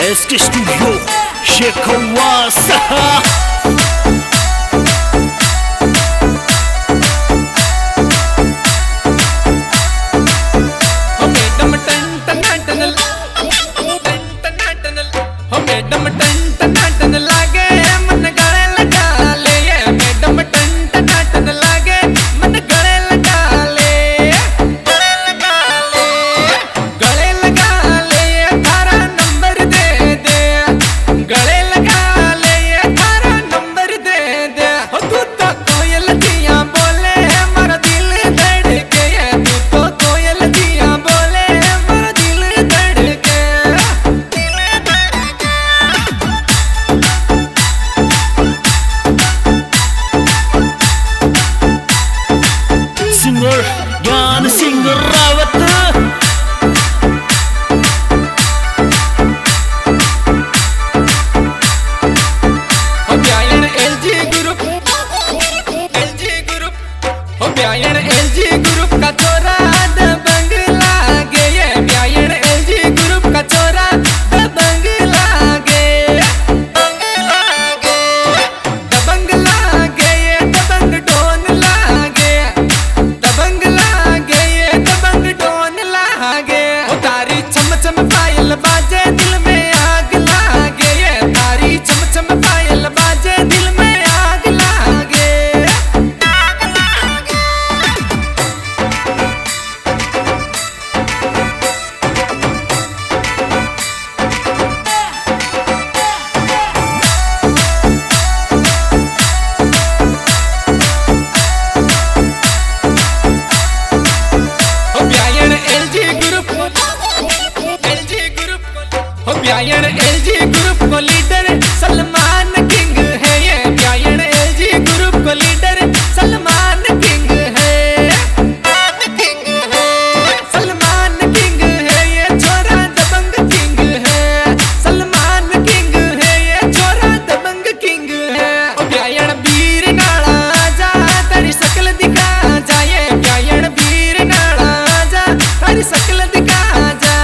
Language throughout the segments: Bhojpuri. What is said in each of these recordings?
SK Studio Shekawasa. Singer Gan Singer Rawat LG group का चोरा दबंग लागे ये ब्यायन LG ग्रुप का चोरा दबंग लागे दबंग लागे ये दबंग डोन लागे दबंग लागे ये दबंग डोन लागे ओ तारी चम चम पायल बाजे दिल में आग लागे ये तारी चम चम पायल बाजे दिल में आग लागे ब्यायन LG ग्रुप को लीडर सलमान किंग है ये ब्यायन LG ग्रुप को लीडर सलमान किंग है सलमान किंग है ये छोरा दबंग किंग है सलमान किंग है ये छोरा दबंग किंग है ओ ब्यायन वीर नाला जा तेरी शक्ल दिखा जा ये ब्यायन वीर नाला जा तेरी शक्ल दिखा जा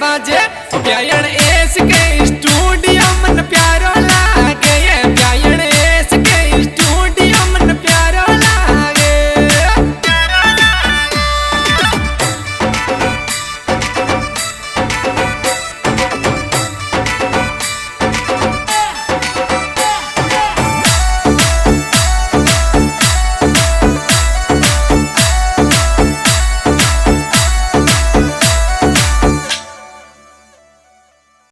बाजे ओ ब्याया